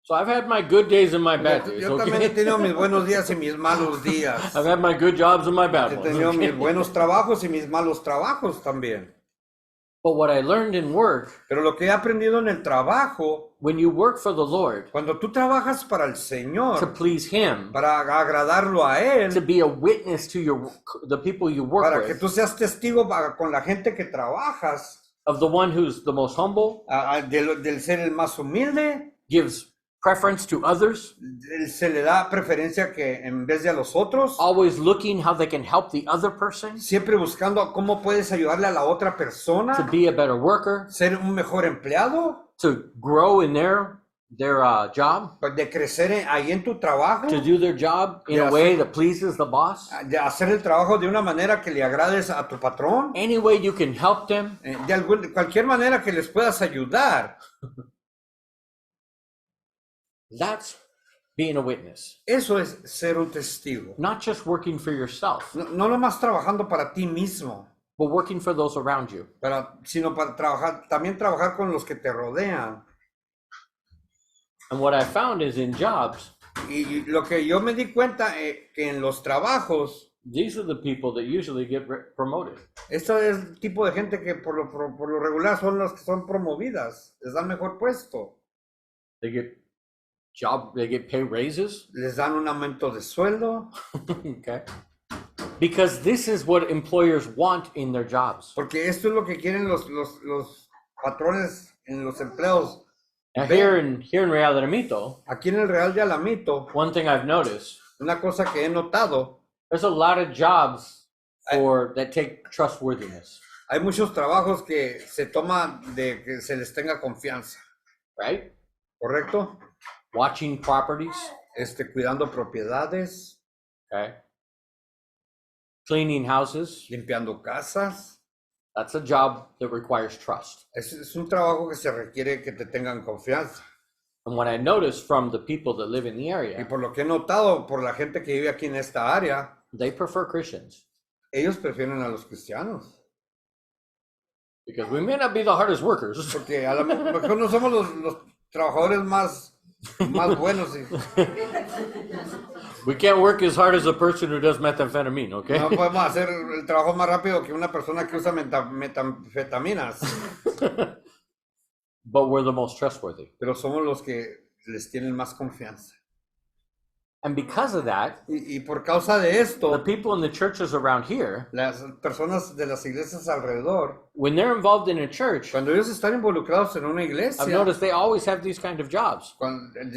So I've had my good days and my bad days. Yo también he Okay? tenido mis buenos días y mis malos días. I've had my good jobs and my He bad ones. tenido Okay? mis buenos trabajos y mis malos trabajos también. But what I learned in work, Pero lo que he aprendido en el trabajo, when you work for the Lord cuando tú trabajas para el to Señor, please Him, para agradarlo a to Él, be a witness to the people you work para que with, tú seas testigo con la gente que trabajas, of the one who's the most humble, del ser el más humilde, gives preference to others, se le da preferencia que en vez de a los otros, always looking how they can help the other person siempre buscando a cómo puedes ayudarle a la otra to persona, be a better worker, ser un mejor empleado, to grow in their job, de crecer ahí en tu trabajo, to do their job in a Yes. way that pleases the boss. de hacer el trabajo de una manera que le agrades a tu patrón, Any way you can help them, de cualquier manera que les puedas ayudar. that's being a witness. Eso es ser un testigo. Not just working for yourself, No nomás trabajando para ti mismo, but working for those around you. sino para también trabajar con los que te rodean. And what I found is in jobs, Y lo que yo me di cuenta que en los trabajos, these are the people that usually get promoted. este es el tipo de gente que por lo regular son las que son promovidas, les dan mejor puesto, They get pay raises. les dan un aumento de sueldo, Okay. Because this is what employers want in their jobs. porque esto es lo que quieren los patrones en los empleos. Now here in Real de Ramito, Aquí en el Real de Alamito, one thing I've noticed una cosa que he notado There's a lot of jobs that take trustworthiness, Hay muchos trabajos que se toma de que se les tenga confianza, right? ¿correcto? Watching properties, Cuidando propiedades, okay? Cleaning houses. limpiando casas. That's a job that requires trust. Es un trabajo que se requiere que te tengan confianza. And what I noticed from the people that live in the Y area, por lo que he notado por la gente que vive aquí en esta área, they prefer Christians. ellos prefieren a los cristianos. Because we may not be the hardest workers, Porque a lo mejor no somos los trabajadores más buenos. we can't work as hard as a person who does methamphetamine, okay? No podemos hacer el trabajo más rápido que una persona que usa metanfetaminas. But we're the most trustworthy. Pero somos los que les tienen más confianza. And because of that, Y por causa de the esto, people in the churches around here, las personas de las iglesias alrededor, when they're involved in a church, cuando ellos están involucrados en una I've iglesia, noticed they always have these kind of jobs.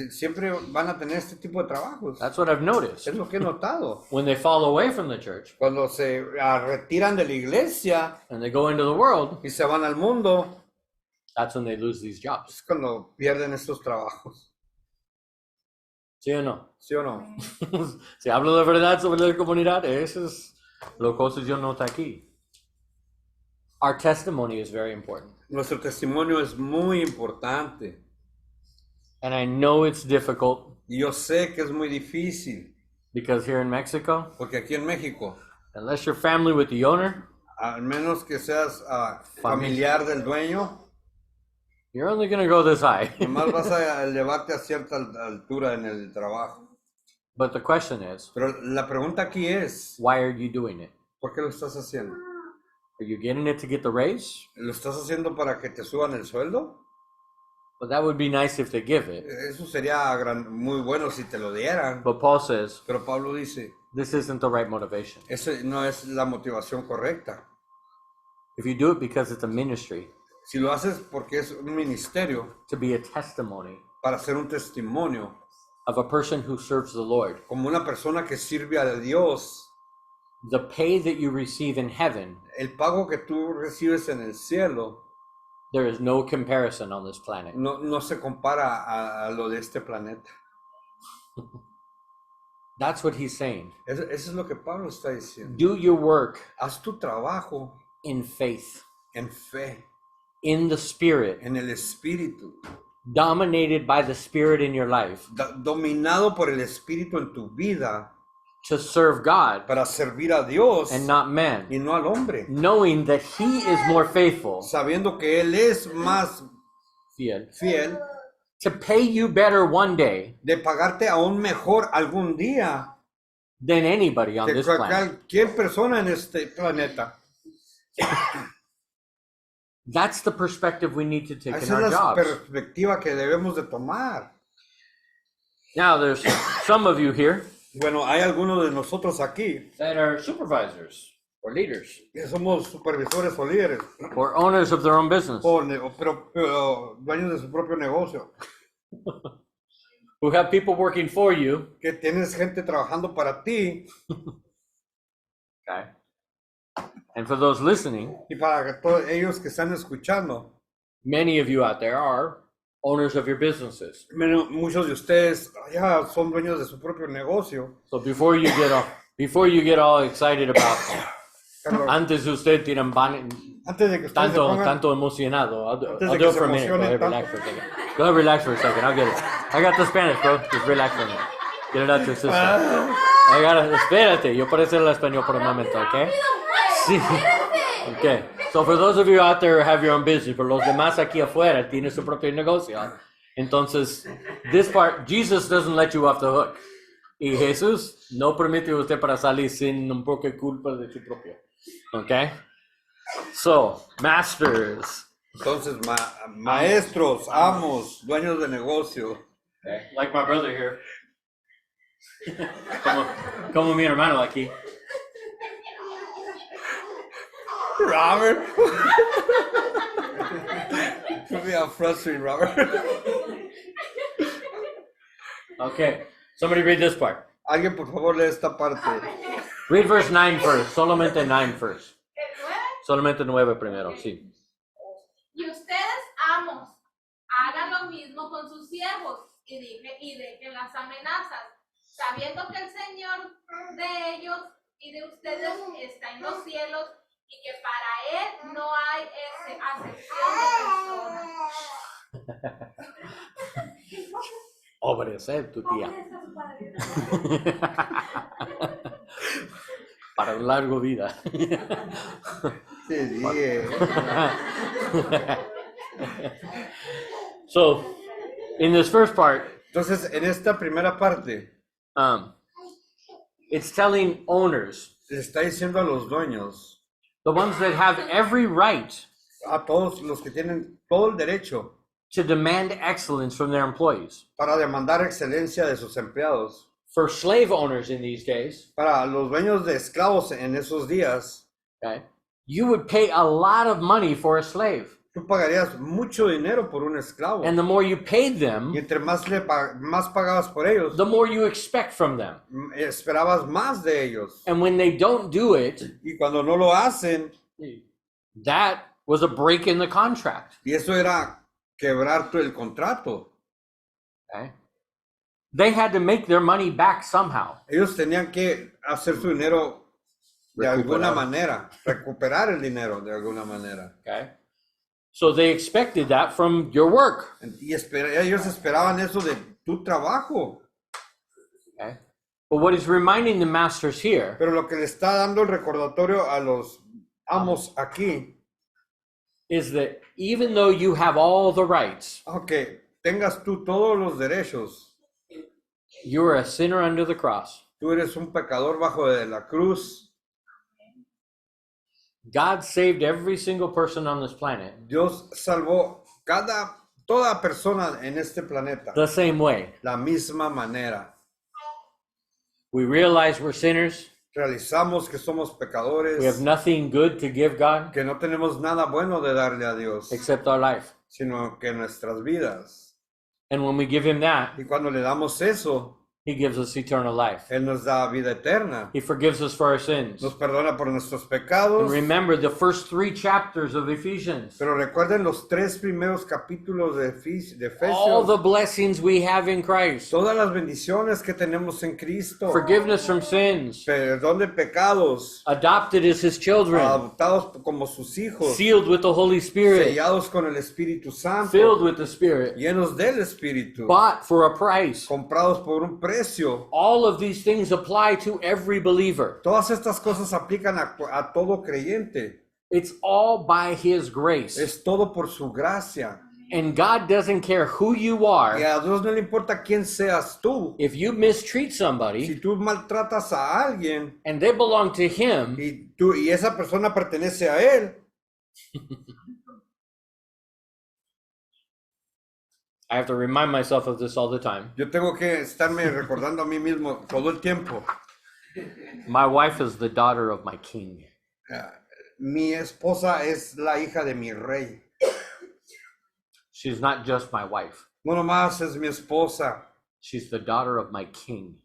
siempre van a tener este tipo de trabajos. That's what I've noticed. Es lo que he notado. When they fall away from the church Cuando se retiran de la iglesia and they go into the world, y se van al mundo, that's when they lose these jobs. es cuando pierden estos trabajos. ¿Sí o no? ¿Sí o no? Si hablo de verdad sobre la comunidad, eso es lo que yo noto aquí. Our testimony is very important. Nuestro testimonio es muy importante. And I know it's difficult Y yo sé que es muy difícil, because here in Mexico, porque aquí en México, unless you're family with the owner, al menos que seas familiar del dueño, you're only going to go this high. nomás vas a elevarte a cierta altura en el trabajo. But the question is, Pero la pregunta aquí es, why are you doing it? ¿por qué lo estás haciendo? Are you getting it to get the raise? ¿Lo estás haciendo para que te suban el sueldo? Well, that would be nice if they give it. Eso sería muy bueno si te lo dieran. But Paul says, Pero Pablo dice, this isn't the right motivation. esa no es la motivación correcta. If you do it because it's a ministry, Si lo haces porque es un ministerio, to be a testimony para hacer un testimonio, of a person who serves the Lord, como una persona que sirve a Dios, the pay that you receive in heaven, el pago que tú recibes en el cielo there is no comparison on this planet. no se compara a lo de este planeta. That's what he's saying. Eso es lo que Pablo está diciendo. Do your work Haz tu trabajo in faith, en fe, in the Spirit, en el Espíritu, dominated by the Spirit in your life, dominado por el Espíritu en tu vida, to serve God para servir a Dios and not man, y no al hombre, knowing that he is more faithful, sabiendo que Él es más fiel to pay you better one day de pagarte aún mejor algún día than anybody on que this planet. cualquier persona en este planeta. That's the perspective we need to take in Esa our es la jobs. perspectiva que debemos de tomar. Now, there's some of you here Bueno, hay algunos de nosotros aquí that are supervisors or leaders que somos supervisores o líderes, or owners of their own business pero dueños de su propio negocio, who have people working for you. que tienes gente trabajando para ti Okay. And for those listening, y para todos ellos que están escuchando. many of you out there are owners of your businesses. Muchos de ustedes ya son dueños de su propio negocio. So before you get all excited about, Carlos, antes usted tiene antes de que ustedes se pongan, tanto emocionado. I'll Antes do de que it se for a minute. Go ahead, emocionen relax for a second. Go ahead, relax for a second. I'll get it. I got the Spanish, bro. Just relax for a minute. Get it out to your system. I got it. Espérate. Yo puedo hacer el español por un momento, ¿ok? Sí. Okay. So for those of you out there who have your own business, por los demás aquí afuera tienen su propio negocio. Entonces, this part, Jesus doesn't let you off the hook. Y Jesús no permite a usted para salir sin un poco de culpa de su propio. Okay? So, masters. Entonces, maestros, amos, dueños de negocio. Okay. Like my brother here. como mi hermano aquí. Robert. Me I'm frustrated, Robert. Okay. Somebody read this part. Alguien, por favor, lee esta parte. Read verse 9 first. Solamente 9 first. ¿El 9? Solamente 9 primero, sí. Y ustedes, amos, hagan lo mismo con sus siervos y dejen las amenazas, sabiendo que el Señor de ellos y de ustedes está en los cielos y que para Él no hay acepción de personas. Obedecer tu tía. Obedezca a su padre. Para una larga vida. Te dije. So, in this first part, Entonces, en esta primera parte, it's telling owners, le está diciendo a los dueños, the ones that have every right a todos los que tienen todo el derecho to demand excellence from their employees. para demandar excelencia de sus empleados. For slave owners in these days, Para los dueños de esclavos en esos días, okay, you would pay a lot of money for a slave. tú pagarías mucho dinero por un esclavo. And the more you paid Y them, entre más más pagabas por ellos, the more you expect from them. esperabas más de ellos. And when they don't do it, Y cuando no lo hacen, that was a break in the contract. y eso era quebrar el contrato, Okay? They had to make their money back somehow. ellos tenían que hacer su dinero de alguna Recuperar. manera, recuperar el dinero de alguna manera. Okay? So they expected that from your work. Y ellos esperaban eso de tu trabajo. Okay? But what he's reminding the masters here Pero lo que le está dando el recordatorio a los amos aquí, is that even though you have all the rights, aunque tengas tú todos los derechos, you are a sinner under the cross. tú eres un pecador bajo de la cruz. God saved every single person on this planet Dios salvó toda persona en este planeta the same way. la misma manera. We realize we're sinners. Realizamos que somos pecadores, We have nothing good to give God que no tenemos nada bueno de darle a Dios, except our life. sino que nuestras vidas. And when we give him that, Y cuando le damos eso, he gives us eternal life. Él nos da vida eterna. He forgives us for our sins. Nos perdona por nuestros And pecados. remember the first 3 chapters of Ephesians. Pero recuerden los 3 primeros capítulos de All Efesios. the blessings we have in Christ. Todas las bendiciones que tenemos en Cristo. Forgiveness from sins. Perdón de pecados. Adopted as his children. Adoptados como sus hijos. Sealed with the Holy Spirit. Sellados con el Espíritu Santo. Filled with the Spirit. Llenos del Espíritu. Bought for a price. Comprados por un precio. All of these things apply to every believer. Todas estas cosas aplican a todo creyente. It's all by his grace. Es todo por su gracia. And God doesn't care who you Y are. a Dios no le importa quién seas tú. If you mistreat somebody Si tú maltratas a alguien and they belong to him, y esa persona pertenece a él, I have to remind myself of this all the time. yo tengo que estarme recordando a mí mismo todo el tiempo. My wife is the daughter of my king. Mi esposa es la hija de mi rey. She's not just my wife. No nomás es mi esposa, She's the daughter of my king,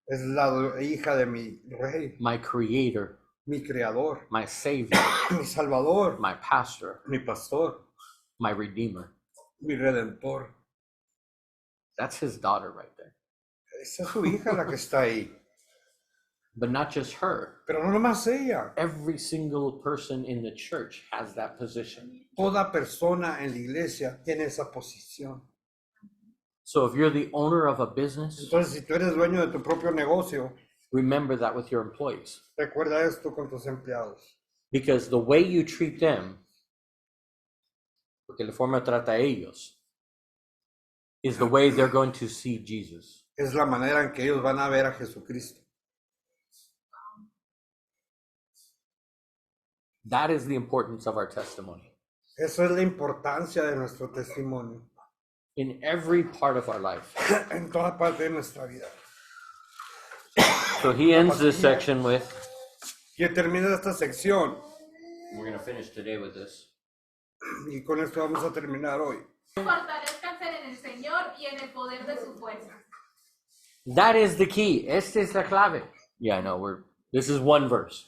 es la hija de mi rey, my creator, mi creador, my savior, mi salvador, my pastor, mi pastor, my redeemer. mi redentor. That's his daughter right there. Esa es su hija la que está ahí. But not just her. Pero no nomás ella. Every single person in the church has that position. Toda persona en la iglesia tiene esa posición. So if you're the owner of a business, Entonces, si tú eres dueño de tu propio negocio, remember that with your employees. recuerda esto con tus empleados. Because the way you treat them, porque la forma trata a ellos, is the way they're going to see Jesus. Es la manera en que ellos van a ver a Jesucristo. That is the importance of our testimony. Eso es la importancia de nuestro testimonio In every part of our life. en toda parte de nuestra vida. So he ends this section with, Y termina esta sección we're going to finish today with this. y con esto vamos a terminar hoy. Fortalezcanse en el Señor y en el poder de su fuerza. That is the key. Esta es la clave. Yeah, I know, This is one verse.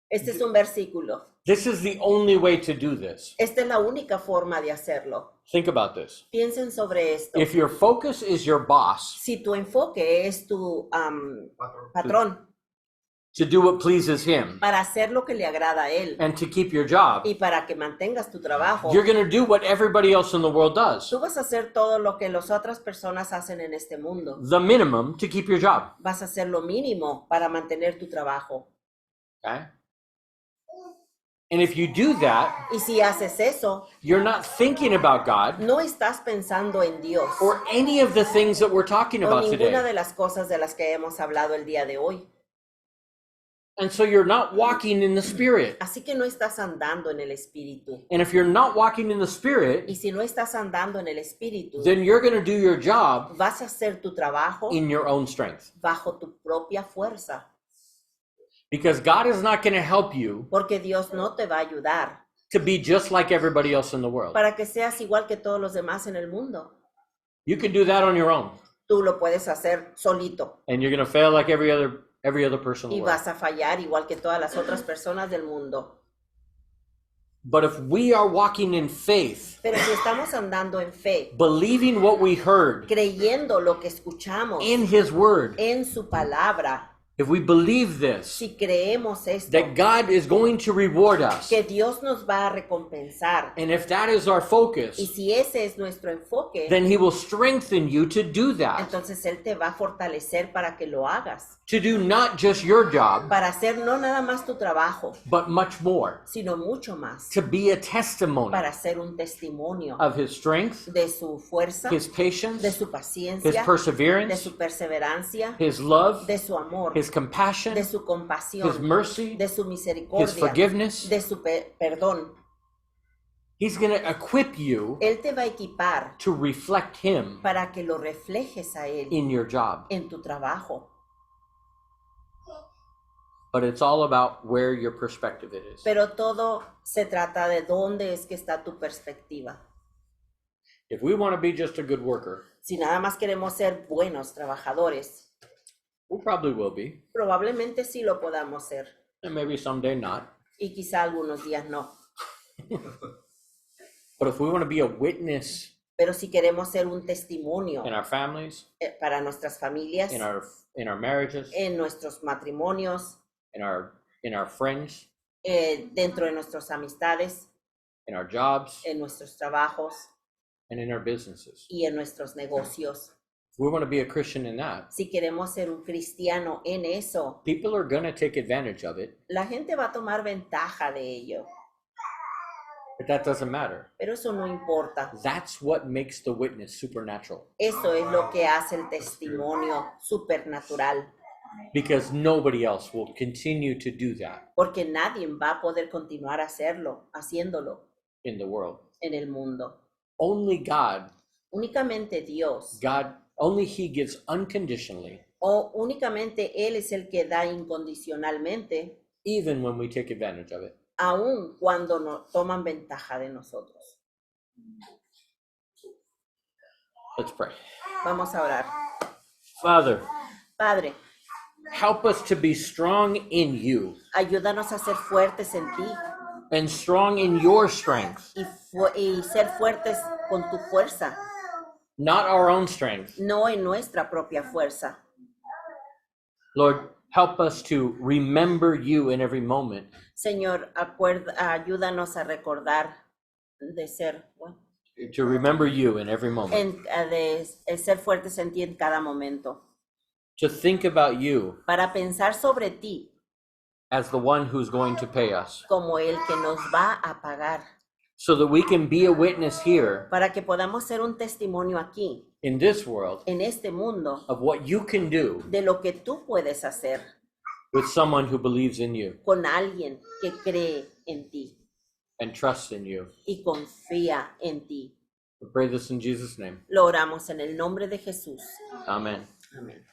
Este es un versículo. This is the only way to do this. Esta es la única forma de hacerlo. Think about this. Piensen sobre esto. If your focus is your boss, Si tu enfoque es tu patrón to do what pleases him para hacer lo que le agrada a él and to keep your job, y para que mantengas tu trabajo, you're going to do what everybody else in the world does. tú vas a hacer todo lo que las otras personas hacen en este mundo. The minimum to keep your job. Vas a hacer lo mínimo para mantener tu trabajo. Okay? And if you do that, Y si haces eso, you're not thinking about God no estás pensando en Dios or any of the things that we're talking o about ninguna today. de las cosas de las que hemos hablado el día de hoy. And so you're not walking in the Spirit. Así que no estás andando en el Espíritu. And if you're not walking in the Spirit, Y si no estás andando en el Espíritu, then you're going to do your job vas a hacer tu trabajo in your own strength. bajo tu propia fuerza. Because God is not going to help you Porque Dios no te va a ayudar to be just like everybody else in the world. para que seas igual que todos los demás en el mundo. You can do that on your own. Tú lo puedes hacer solito And you're going to fail like every other person in y the world. vas a fallar igual que todas las otras personas del mundo. But if we are walking in faith, Pero si estamos andando en fe, believing what we heard creyendo lo que escuchamos in His Word, en su palabra, if we believe this, si creemos esto, that God is going to reward us, que Dios nos va a recompensar, and if that is our y focus, si ese es nuestro enfoque, then He will strengthen you to do that, entonces Él te va a fortalecer para que lo hagas, to do not just your job, para hacer no nada más tu trabajo, but much more, sino mucho más, to be a testimony para hacer un testimonio of His strength, de su fuerza, His patience, de su His paciencia, de perseverance, su perseverancia, His love, de su amor, His compassion, de su His compasión, mercy, de su His misericordia, forgiveness. de su perdón. He's going to equip you Él te va a equipar to reflect Him para que lo reflejes a Él in your job. en tu trabajo. But it's all about where your perspective it is. Pero todo se trata de dónde es que está tu perspectiva. If we want to be just a good worker, Si nada más queremos ser buenos trabajadores, we probably will be, probablemente sí lo podamos ser. and maybe someday not. Y quizá algunos días no. But if we want to be a witness Pero si queremos ser un testimonio in our families, para nuestras familias, in our marriages, en nuestros matrimonios, in our friends, dentro de nuestras amistades, in our jobs, en nuestros trabajos and in our businesses. y en nuestros negocios. If we want to be a Christian in that, Si queremos ser un cristiano en eso, people are going to take advantage of it, la gente va a tomar ventaja de ello. but that doesn't matter. Pero eso no importa. That's what makes the witness supernatural, Eso es lo que hace el testimonio supernatural. because nobody else will continue to do that Porque nadie va a poder continuar haciéndolo in the world. en el mundo. Only God, Únicamente Dios only He gives unconditionally, o únicamente Él es el que da incondicionalmente, even when we take advantage of it. aun cuando no toman ventaja de nosotros. Let's pray. Vamos a orar. Father, Padre, help us to be strong in you ayúdanos a ser fuertes en ti and strong in your strength, y ser fuertes con tu fuerza, not our own strength. no en nuestra propia fuerza. Lord, help us to remember you in every moment, Señor, ayúdanos a recordar de ser, to remember you in every moment, de ser fuertes en ti en cada momento, to think about you para pensar sobre ti as the one who's going to pay us, como el que nos va a pagar, so that we can be a witness here para que podamos ser un testimonio aquí, in this world en este mundo, of what you can do de lo que tú puedes hacer with someone who believes in you con alguien que cree en ti and trusts in you. y confía en ti. We pray this in Jesus' name. Lo oramos en el nombre de Jesús. Amen. Amén.